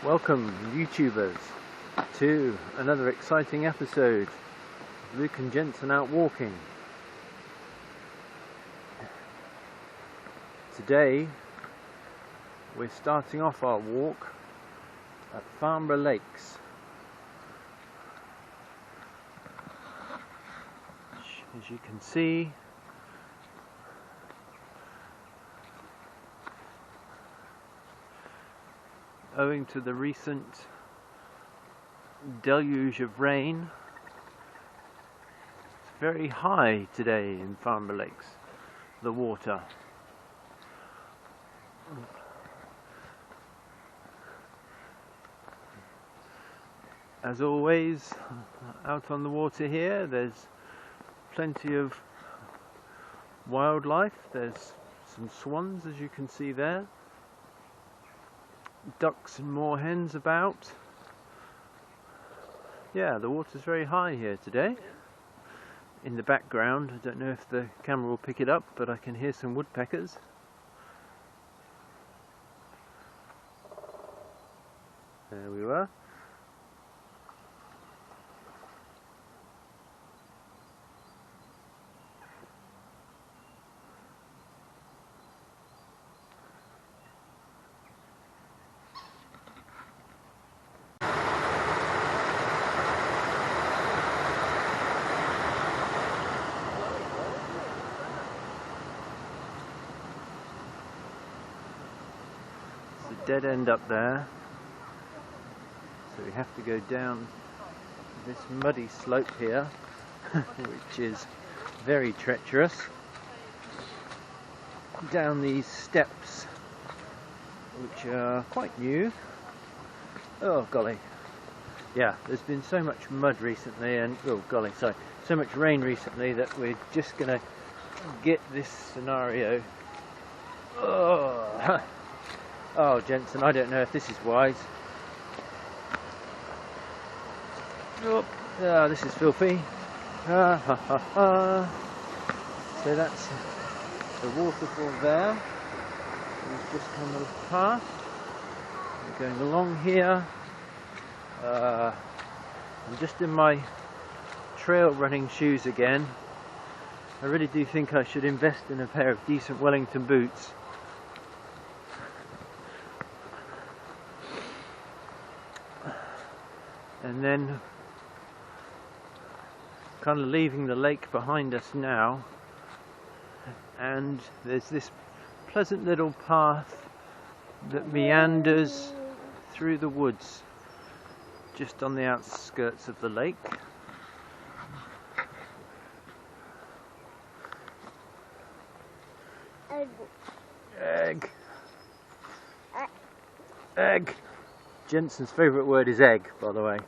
Welcome, YouTubers, to another exciting episode of Luke and Jensen out walking. Today we're starting off our walk at Farnborough Lakes. As you can see, owing to the recent deluge of rain, it's very high today in Farnborough Lakes, the water. As always, out on the water here, there's plenty of wildlife. There's some swans, as you can see there. Ducks and moorhens about. Yeah, the water's very high here today. In the background, I don't know if the camera will pick it up, but I can hear some woodpeckers. There we were. Dead end up there, so we have to go down this muddy slope here which is very treacherous, down these steps which are quite new. Oh golly, yeah, there's been so much mud recently, and oh golly, sorry, so much rain recently that we're just gonna get this scenario. Oh, Jensen, I don't know if this is wise. Oh, this is filthy. So that's the waterfall there. We've just come past. We're going along here. I'm just in my trail running shoes again. I really do think I should invest in a pair of decent Wellington boots. And then kind of leaving the lake behind us now, and there's this pleasant little path that meanders through the woods just on the outskirts of the lake. Egg. Egg. Jensen's favourite word is egg, by the way.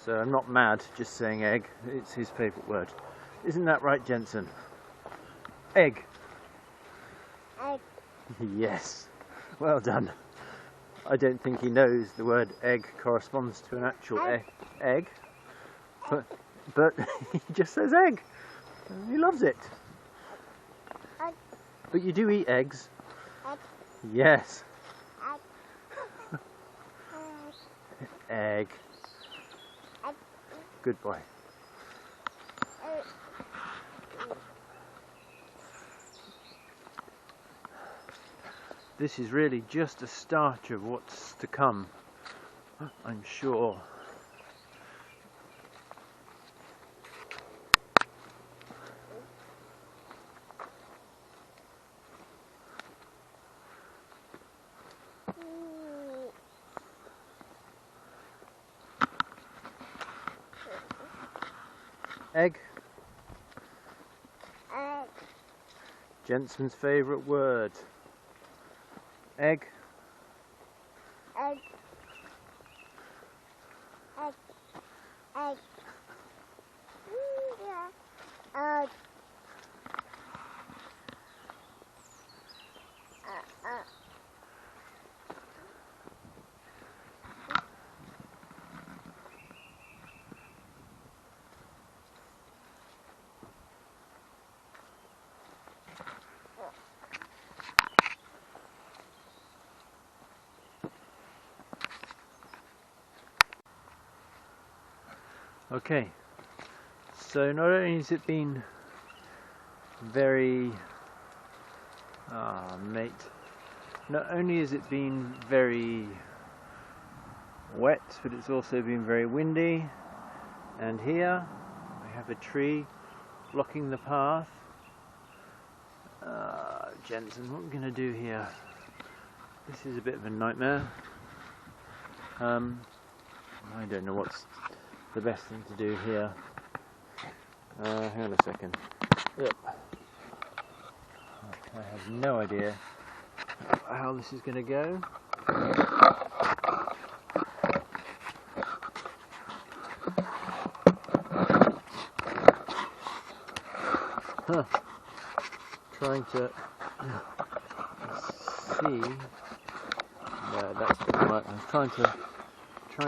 So I'm not mad just saying egg, it's his favourite word. Isn't that right, Jensen? Egg. Egg. Yes. Well done. I don't think he knows the word egg corresponds to an actual egg. But he just says egg. He loves it. Egg. But you do eat eggs. Egg. Yes. Egg. Good boy. This is really just a start of what's to come, I'm sure. Egg. Egg. Jensen's favourite word. Egg. Egg. Egg. Egg. Egg. Okay, so not only has it been very not only has it been very wet, but it's also been very windy, and here we have a tree blocking the path. Jensen, what I'm going to do here, this is a bit of a nightmare. I don't know what's the best thing to do here. Hang on a second. Yep. I have no idea how this is going to go. Trying to see. No, that's going to work. I was trying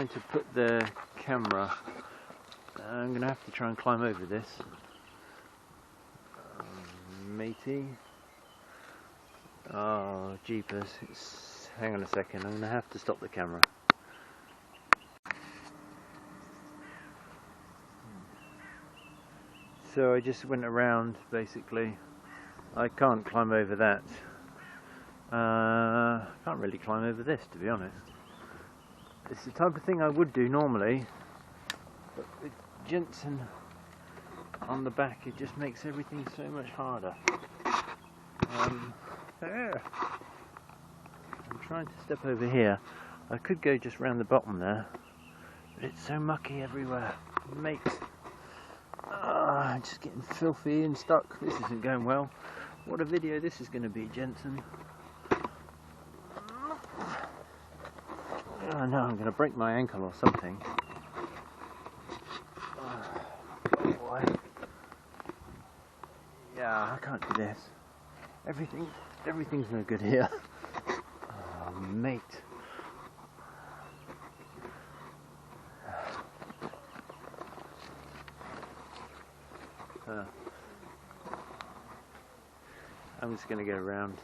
to put the camera. I'm going to have to try and climb over this. Matey. Oh, jeepers. Hang on a second. I'm going to have to stop the camera. So I just went around, basically. I can't climb over that. I can't really climb over this, to be honest. It's the type of thing I would do normally, but with Jensen on the back, it just makes everything so much harder. I'm trying to step over here. I could go just round the bottom there, but it's so mucky everywhere. Mate, just getting filthy and stuck. This isn't going well. What a video this is going to be, Jensen. Oh no, I'm going to break my ankle or something. Oh boy. Yeah, I can't do this. Everything's no good here. Oh, mate. I'm just going to go around.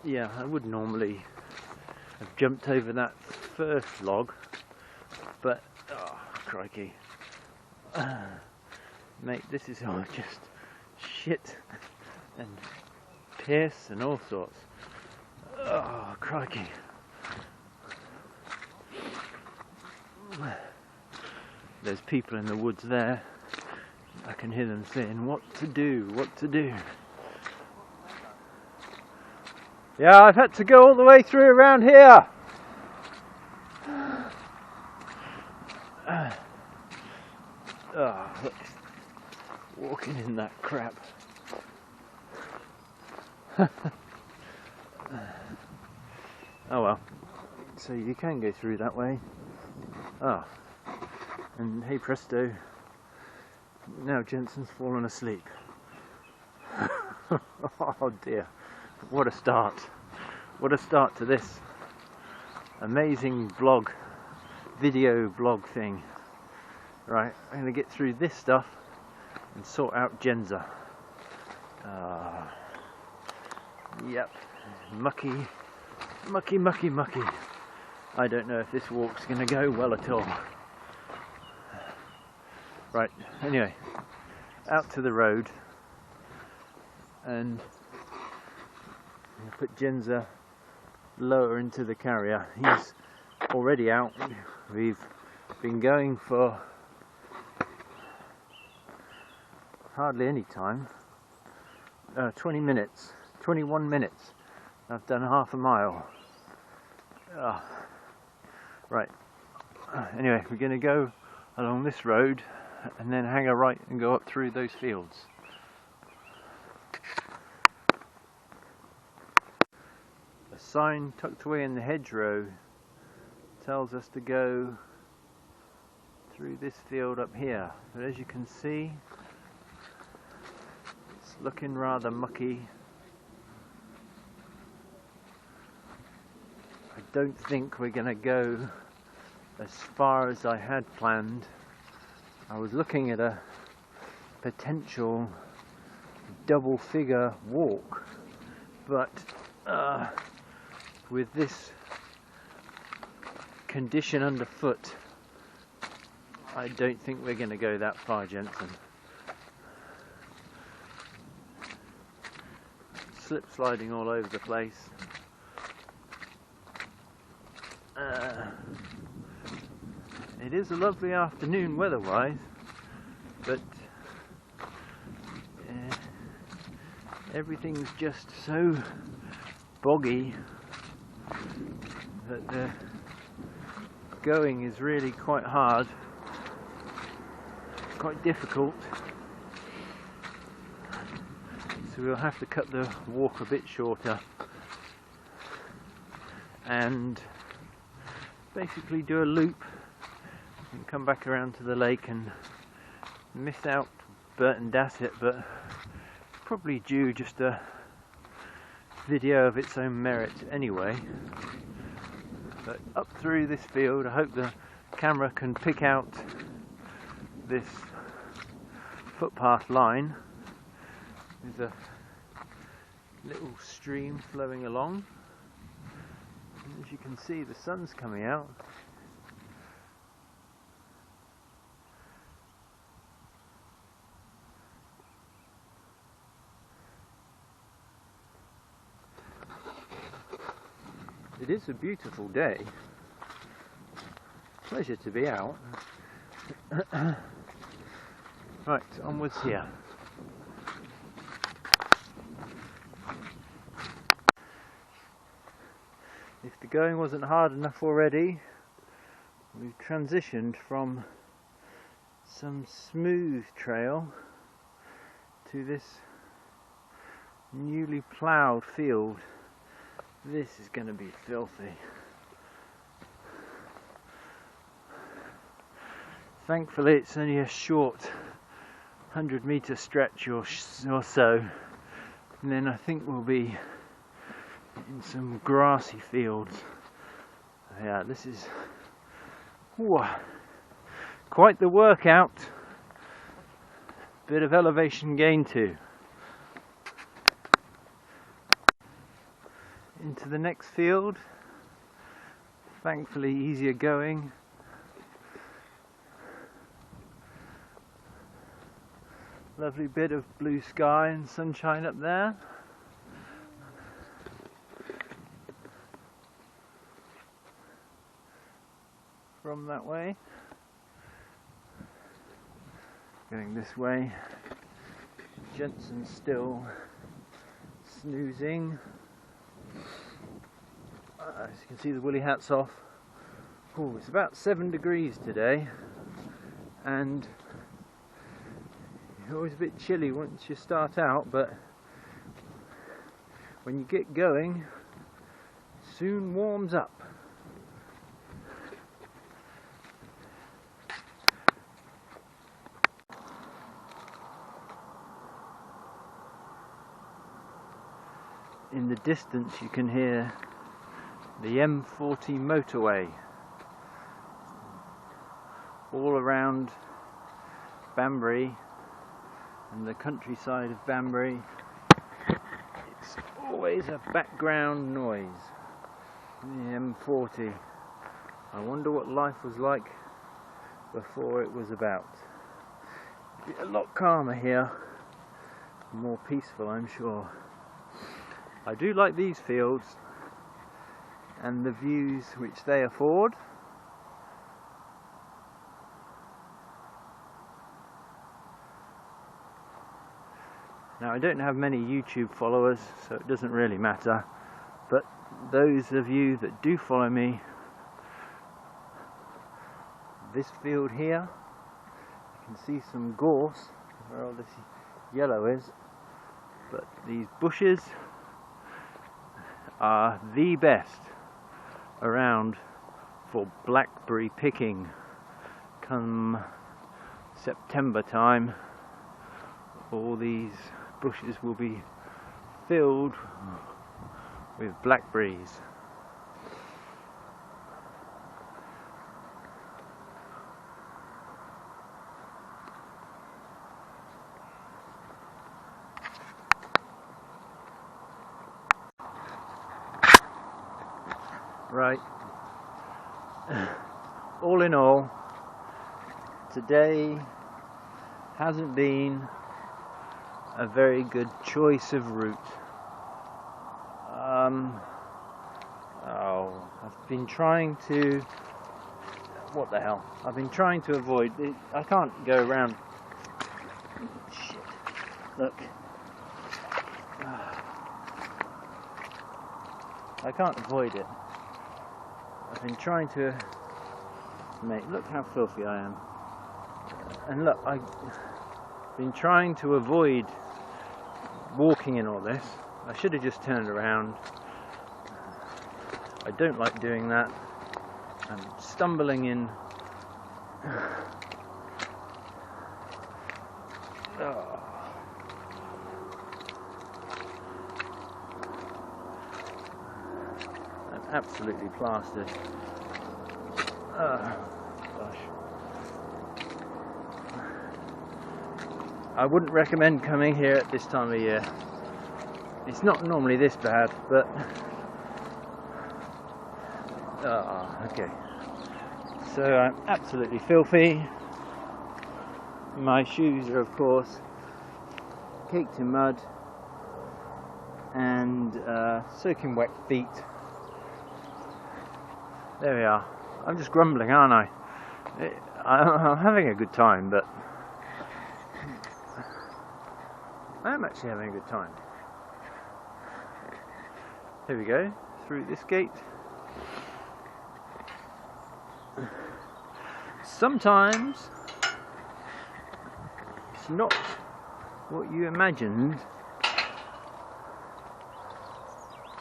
Yeah, I would normally have jumped over that first log, but oh crikey, mate, this is all just shit and piss and all sorts. Oh crikey. There's people in the woods there. I can hear them saying, what to do, what to do. Yeah, I've had to go all the way through around here. Look, walking in that crap. Oh well, so you can go through that way. Oh, and hey presto, now Jensen's fallen asleep. Oh dear, what a start. What a start to this amazing video blog thing. Right, I'm going to get through this stuff and sort out Jensen. Yep, mucky. I don't know if this walk's going to go well at all. Right, anyway, out to the road, and I'll put Jensen lower into the carrier. He's already out. We've been going for hardly any time. 20 minutes, 21 minutes. I've done half a mile. Right, anyway, we're going to go along this road and then hang a right and go up through those fields. A sign tucked away in the hedgerow tells us to go through this field up here, but as you can see, it's looking rather mucky. I don't think we're going to go as far as I had planned. I was looking at a potential double figure walk, but with this condition underfoot, I don't think we're going to go that far, Jensen. Slip sliding all over the place. It is a lovely afternoon weather-wise, but everything's just so boggy that the going is really quite hard, quite difficult. So we'll have to cut the walk a bit shorter and basically do a loop and come back around to the lake and miss out Avon Dassett, but probably due just a video of its own merit anyway. But up through this field, I hope the camera can pick out this footpath line. There's a little stream flowing along. And as you can see, the sun's coming out. It is a beautiful day. Pleasure to be out. Right, onwards here. If the going wasn't hard enough already, we've transitioned from some smooth trail to this newly ploughed field. This is going to be filthy. Thankfully it's only a short 100-metre stretch or so, and then I think we'll be in some grassy fields. Yeah, this is quite the workout. Bit of elevation gain too. Into the next field, thankfully easier going. Lovely bit of blue sky and sunshine up there. From that way, going this way, Jensen still snoozing. As you can see, the woolly hat's off. Oh, it's about 7 degrees today, and it's always a bit chilly once you start out, but when you get going, it soon warms up. In the distance you can hear the M40 motorway all around Banbury and the countryside of Banbury. It's always a background noise, the M40. I wonder what life was like before it was about. It'd be a lot calmer here, more peaceful, I'm sure. I do like these fields and the views which they afford. Now, I don't have many YouTube followers, so it doesn't really matter, but those of you that do follow me, this field here, you can see some gorse where all this yellow is, but these bushes are the best around for blackberry picking. Come September time, all these bushes will be filled with blackberries. Right, all in all, today hasn't been a very good choice of route. I've been trying to... What the hell? I've been trying to avoid... I can't go around... Shit. Look. I can't avoid it. I've been trying to... Mate, look how filthy I am. And look, I've been trying to avoid walking in all this. I should have just turned around. I don't like doing that. I'm stumbling in. Oh. I'm absolutely plastered. Gosh. I wouldn't recommend coming here at this time of year. It's not normally this bad, but... okay. So I'm absolutely filthy. My shoes are, of course, caked in mud and soaking wet feet. There we are. I'm just grumbling, aren't I? I'm having a good time, but I am actually having a good time. Here we go, through this gate. Sometimes it's not what you imagined.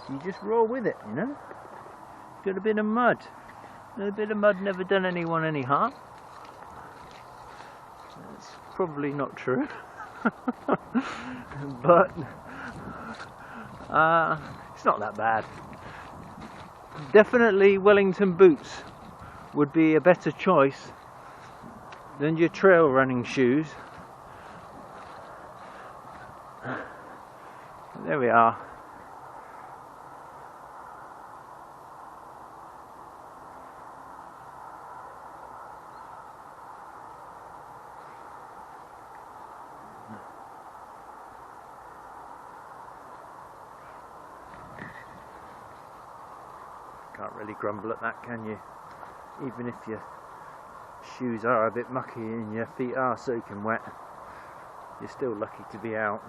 You just roll with it, you know? Got a bit of mud. A bit of mud never done anyone any harm. That's probably not true. But it's not that bad. Definitely Wellington boots would be a better choice than your trail running shoes. There we are. Can't really grumble at that, can you? Even if your shoes are a bit mucky and your feet are soaking wet, you're still lucky to be out.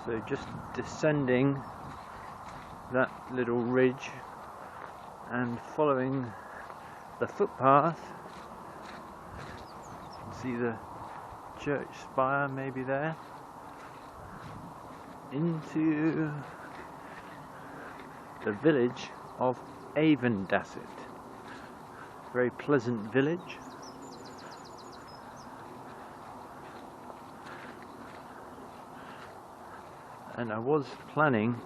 So just descending that little ridge and following the footpath. You can see the church spire maybe there, into the village of Avon Dassett. Very pleasant village. And I was planning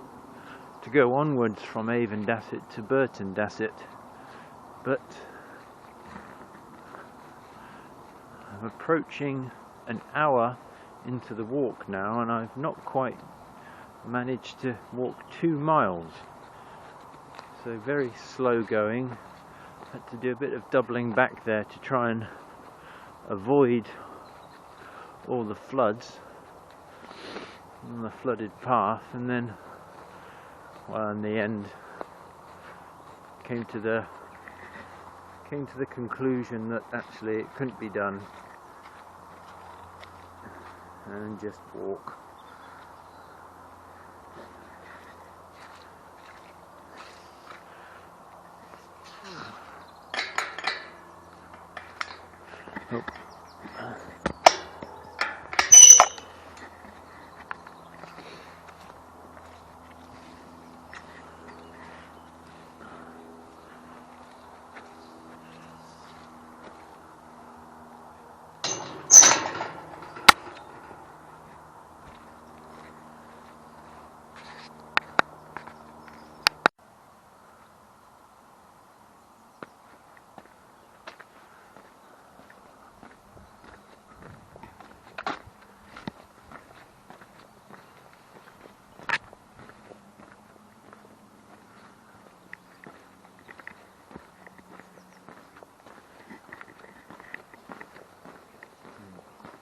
to go onwards from Avon Dassett to Burton Dassett, but I'm approaching an hour into the walk now, and I've not quite managed to walk 2 miles. So very slow going. Had to do a bit of doubling back there to try and avoid all the floods on the flooded path, and then, well, in the end came to the conclusion that actually it couldn't be done, and just walk. Oh.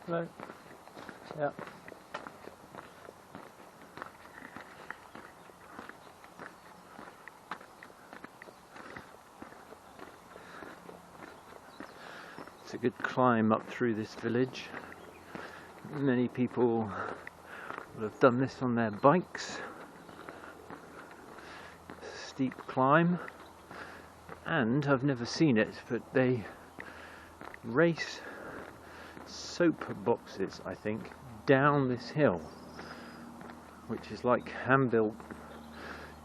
Hello. Yeah. It's a good climb up through this village. Many people will have done this on their bikes. Steep climb, and I've never seen it, but they race soap boxes, I think, down this hill, which is like hand-built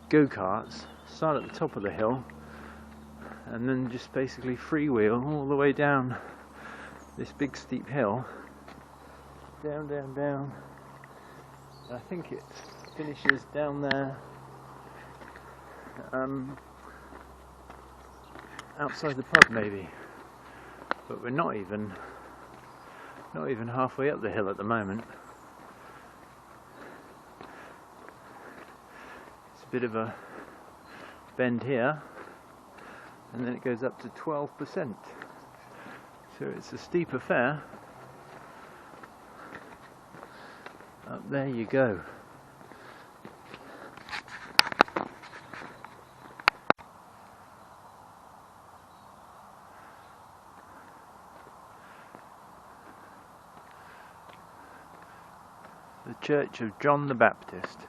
go-karts. Start at the top of the hill and then just basically freewheel all the way down this big steep hill, down, down, down. I think it finishes down there, outside the pub maybe, but we're not even halfway up the hill at the moment. It's a bit of a bend here, and then it goes up to 12%, so it's a steep affair. Up there you go. The Church of John the Baptist.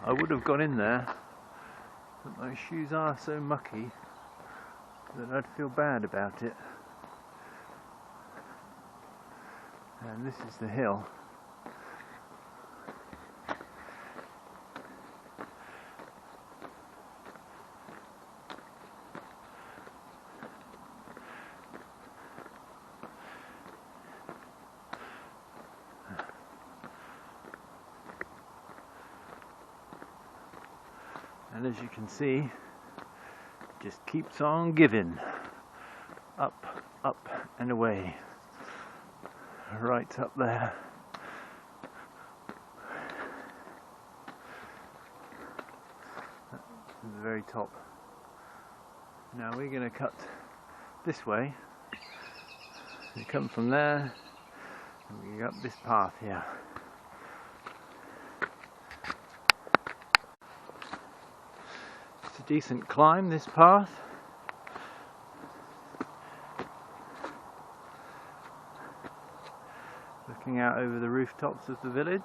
I would have gone in there, but my shoes are so mucky that I'd feel bad about it. And this is the hill. And as you can see, it just keeps on giving. Up, up and away. Right up there. To the very top. Now we're going to cut this way. We come from there and we go up this path here. It's a decent climb, this path. Looking out over the rooftops of the village.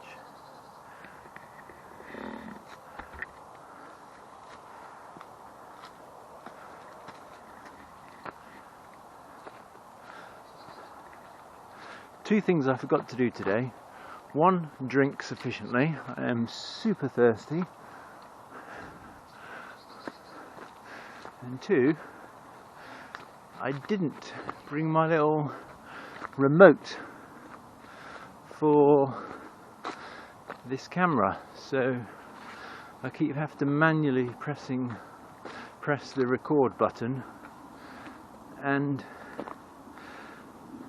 Two things I forgot to do today. One, drink sufficiently. I am super thirsty. And two, I didn't bring my little remote for this camera, so I keep having to manually press the record button, and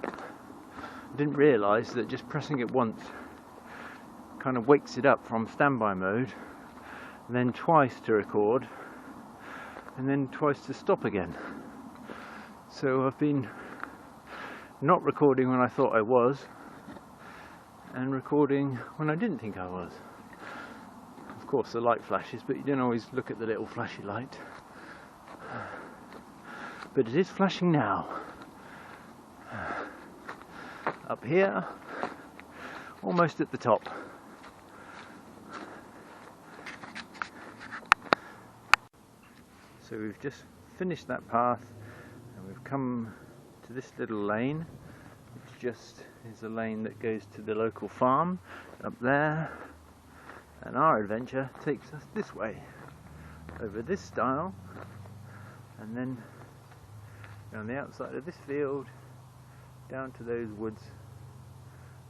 I didn't realise that just pressing it once kind of wakes it up from standby mode, and then twice to record, and then twice to stop again. So I've been not recording when I thought I was, and recording when I didn't think I was. Of course the light flashes, but you don't always look at the little flashy light. But it is flashing now. Up here, almost at the top. So we've just finished that path and we've come to this little lane, which just is a lane that goes to the local farm up there, and our adventure takes us this way, over this stile, and then around the outside of this field, down to those woods,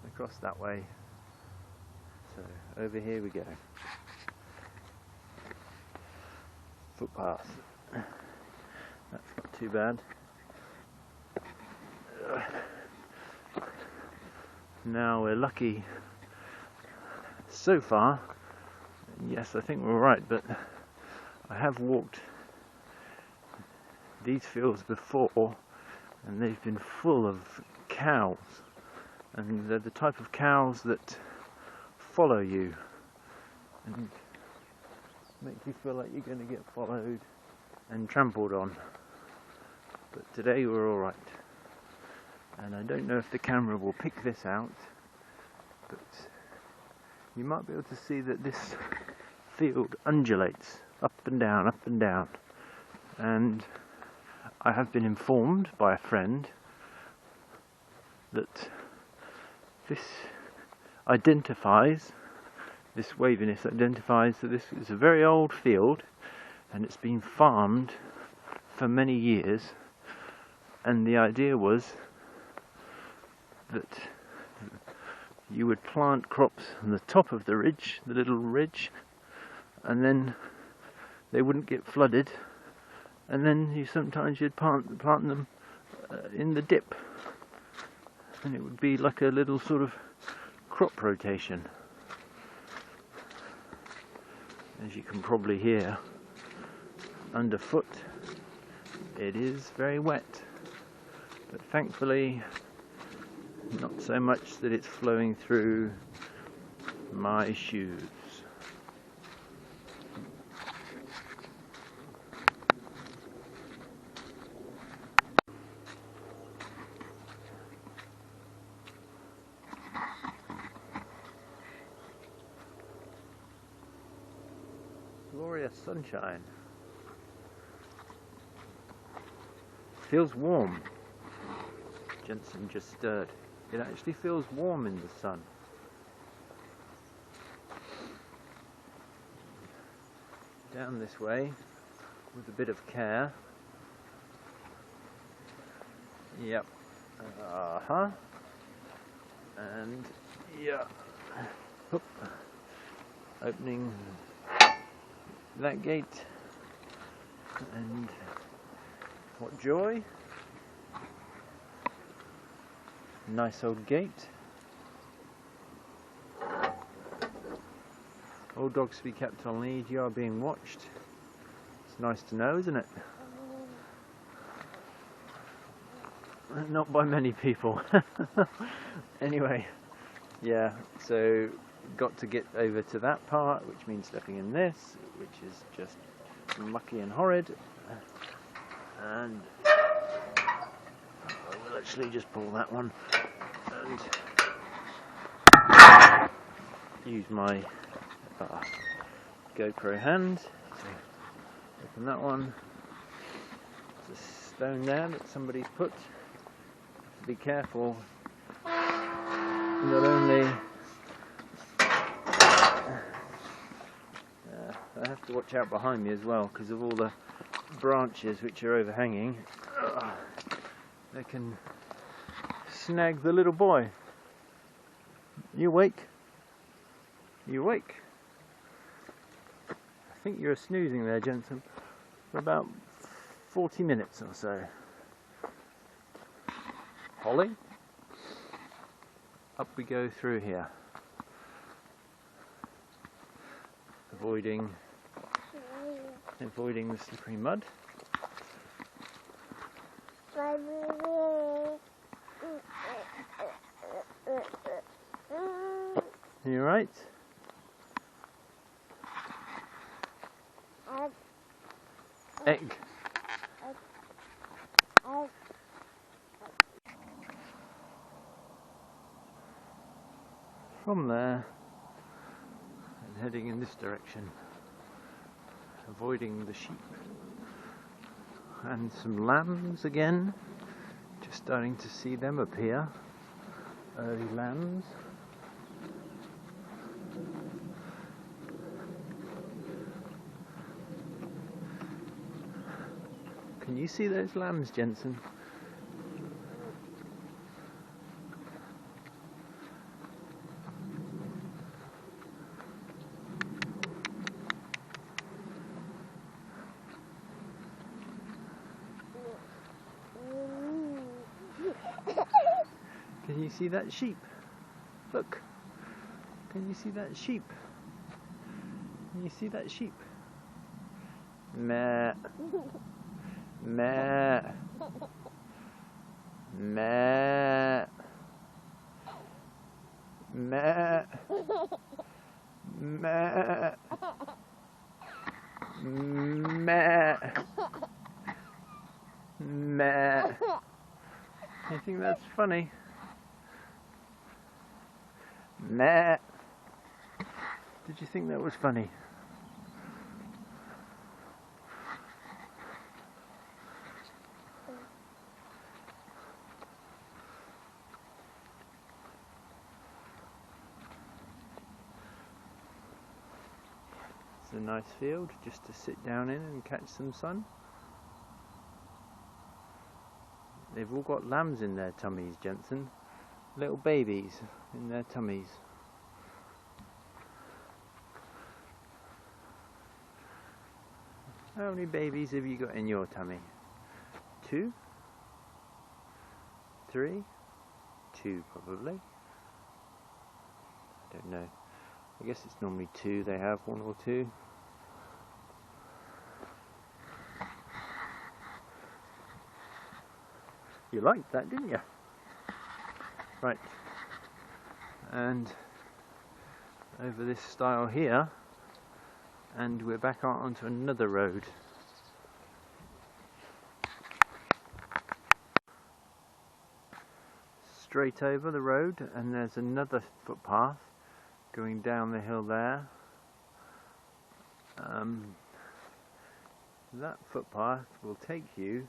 across that way. So over here we go. Footpath. That's not too bad. Now we're lucky so far. Yes, I think we're right, but I have walked these fields before, and they've been full of cows, and they're the type of cows that follow you and make you feel like you're going to get followed and trampled on. But today we're alright, and I don't know if the camera will pick this out, but you might be able to see that this field undulates up and down, and I have been informed by a friend that this waviness identifies that this is a very old field and it's been farmed for many years, and the idea was that you would plant crops on the top of the ridge, the little ridge, and then they wouldn't get flooded, and then you'd plant them in the dip, and it would be like a little sort of crop rotation. As you can probably hear underfoot, it is very wet, but thankfully not so much that it's flowing through my shoes. Glorious sunshine. Feels warm. Jensen just stirred. It actually feels warm in the sun. Down this way with a bit of care. Yep. And yeah. Oop. Opening that gate, and what joy. Nice old gate. Old dogs to be kept on lead, you are being watched. It's nice to know, isn't it? Not by many people. Anyway, yeah, so got to get over to that part, which means stepping in this, which is just mucky and horrid, and I will actually just pull that one and use my GoPro hand to open that one. There's a stone there that somebody's put. Have to be careful, not only I have to watch out behind me as well because of all the branches which are overhanging. They can snag the little boy. You awake? You awake? I think you're snoozing there, Jensen, for about 40 minutes or so. Holly? Up we go through here. Avoiding the slippery mud. You right? Egg. From there, and heading in this direction, avoiding the sheep and some lambs again. Just starting to see them appear. Early lambs. Can you see those lambs, Jensen? Can you see that sheep? Look. Can you see that sheep? Can you see that sheep? Meh. Meh. Meh. Meh. Meh. Meh. Meh. You think that's funny? Meh. Did you think that was funny? It's a nice field just to sit down in and catch some sun. They've all got lambs in their tummies, Jensen. Little babies in their tummies. How many babies have you got in your tummy? 2? 3? 2 probably. I don't know. I guess it's normally 2 they have, 1 or 2. You liked that, didn't you? Right. And over this stile here, and we're back out onto another road. Straight over the road, and there's another footpath going down the hill there. That footpath will take you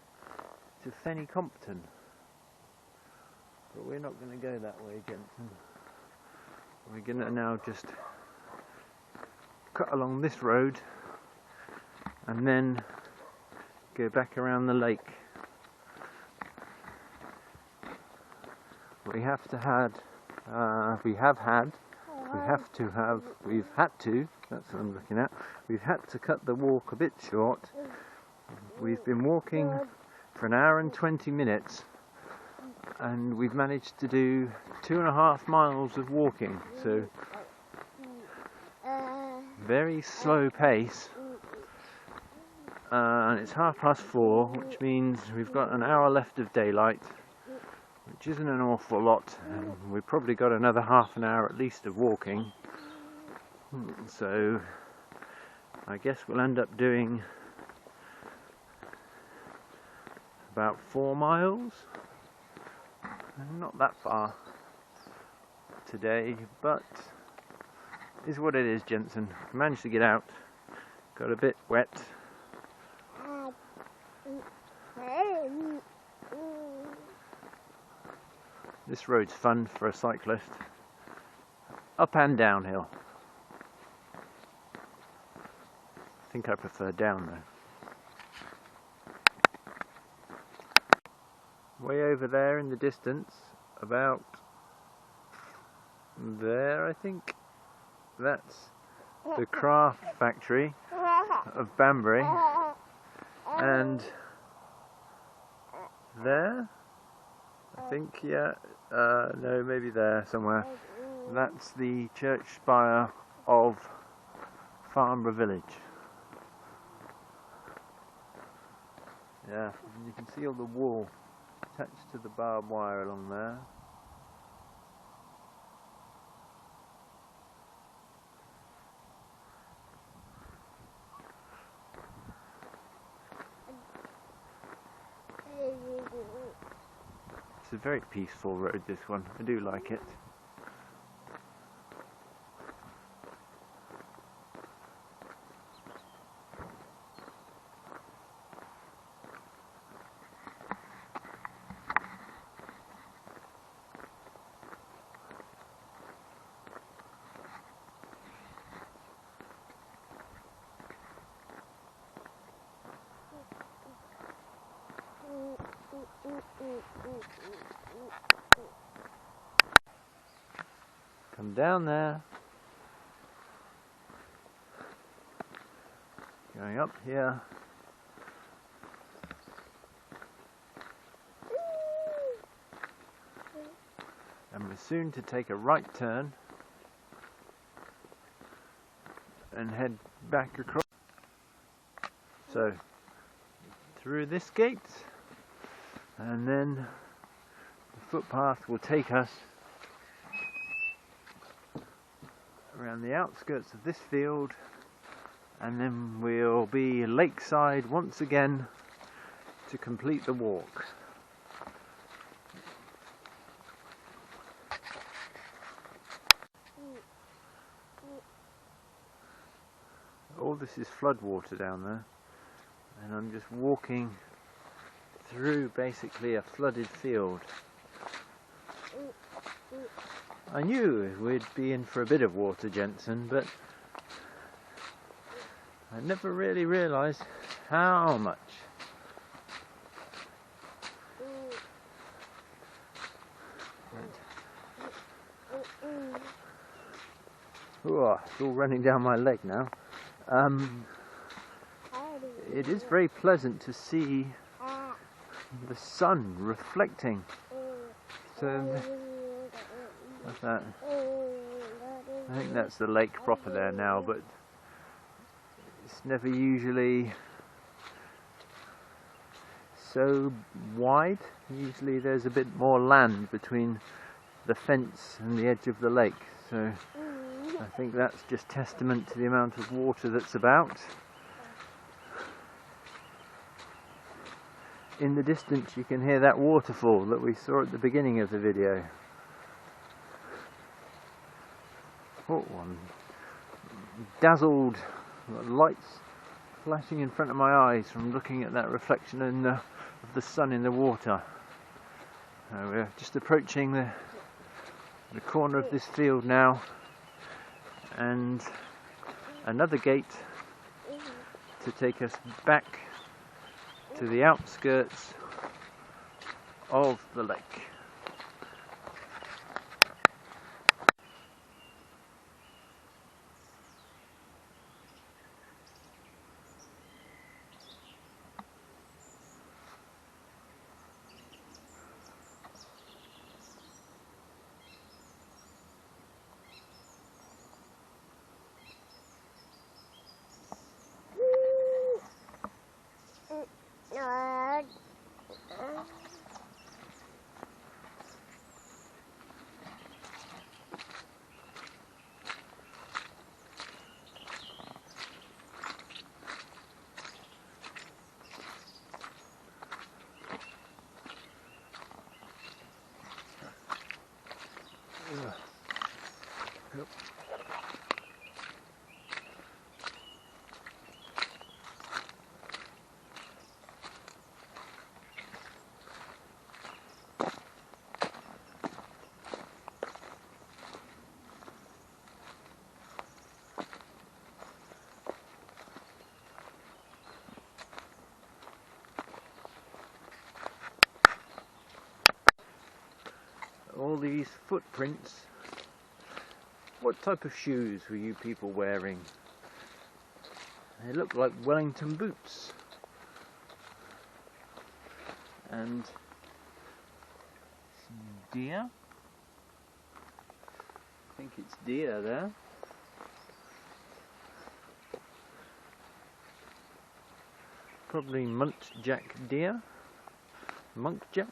to Fenny Compton, but we're not going to go that way, Jensen. We're going to now just cut along this road and then go back around the lake. We've had to cut the walk a bit short. We've been walking for an hour and 20 minutes, and we've managed to do 2.5 miles of walking, so very slow pace. And it's 4:30, which means we've got an hour left of daylight, which isn't an awful lot, and we've probably got another half an hour at least of walking. So I guess we'll end up doing about 4 miles. Not that far today, but is what it is, Jensen. Managed to get out, got a bit wet. This road's fun for a cyclist. Up and downhill. I think I prefer down though. Way over there in the distance, about there I think, that's the craft factory of Banbury, and there, I think, yeah, no, maybe there somewhere, that's the church spire of Farnborough village. Yeah, and you can see all the wool attached to the barbed wire along there. It's a very peaceful road, this one. I do like it. Come down there. Going up here. And we're soon to take a right turn and head back across. So through this gate, and then the footpath will take us around the outskirts of this field, and then we'll be lakeside once again to complete the walk. All this is floodwater down there, and I'm just walking through basically a flooded field. I knew we'd be in for a bit of water, Jensen, but I never really realised how much. Oh, it's all running down my leg now. It is very pleasant to see the sun reflecting. So, what's that? I think that's the lake proper there now, but it's never usually so wide. Usually there's a bit more land between the fence and the edge of the lake, so I think that's just testament to the amount of water that's about. In the distance you can hear that waterfall that we saw at the beginning of the video. Oh, I'm dazzled, lights flashing in front of my eyes from looking at that reflection of the sun in the water. We're just approaching the corner of this field now, and another gate to take us back to the outskirts of the lake. Yep. All these footprints. What type of shoes were you people wearing? They look like Wellington boots. And some deer. I think it's deer there. Probably muntjac deer. Muntjac?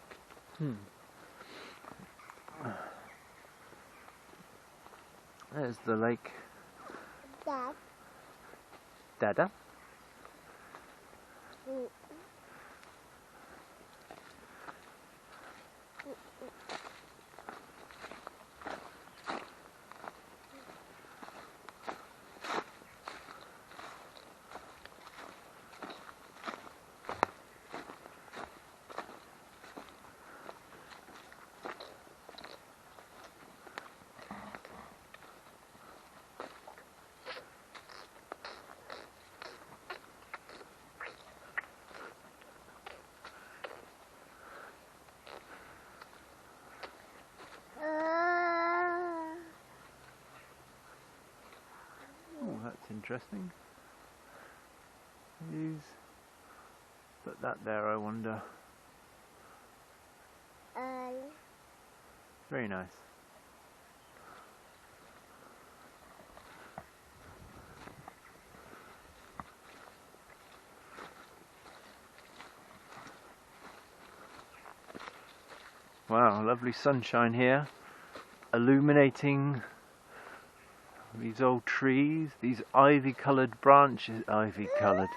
There's the lake. Dad. Dada? That's interesting. Who's put that there, I wonder? Very nice. Wow, lovely sunshine here, illuminating these old trees, these ivy-covered branches, ivy-covered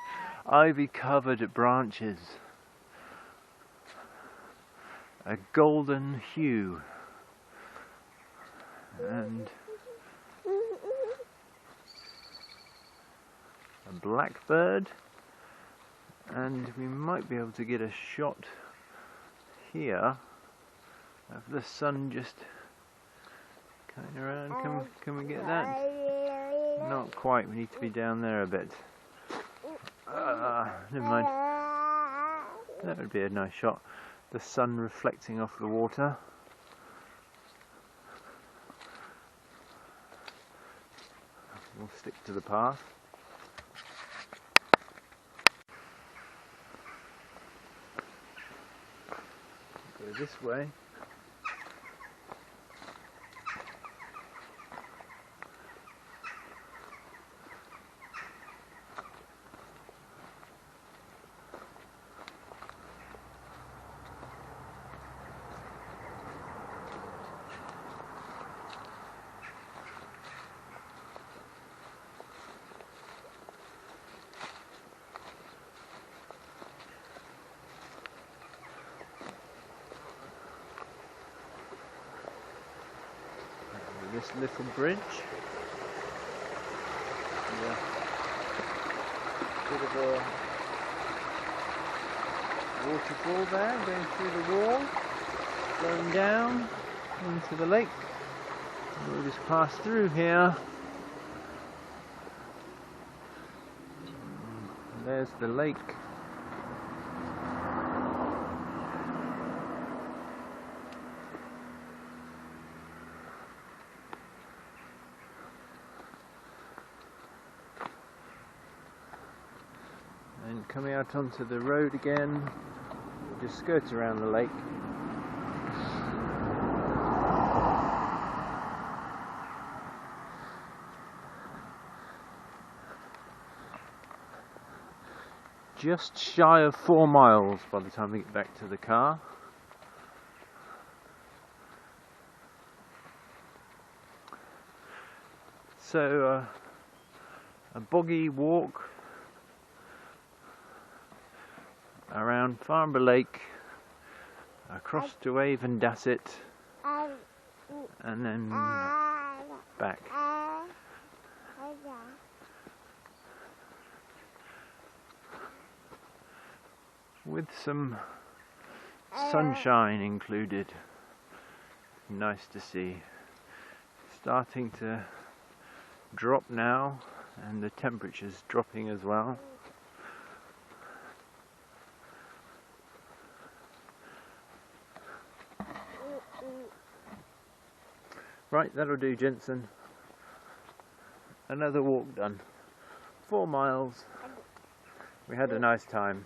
branches, a golden hue, and a blackbird, and we might be able to get a shot here of the sun just coming around. Can we get that? Not quite, we need to be down there a bit. Never mind. That would be a nice shot. The sun reflecting off the water. We'll stick to the path. Go this way. This little bridge. Yeah. Bit of a waterfall there, going through the wall, flowing down into the lake. We'll just pass through here. And there's the lake. And coming out onto the road again, we'll just skirt around the lake. Just shy of 4 miles by the time we get back to the car. So a boggy walk around Farnborough Lake, across to Avon Dassett, and then back. With some sunshine included. Nice to see. Starting to drop now, and the temperature's dropping as well. Right, that'll do, Jensen. Another walk done. 4 miles. We had a nice time.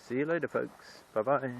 See you later, folks. Bye-bye.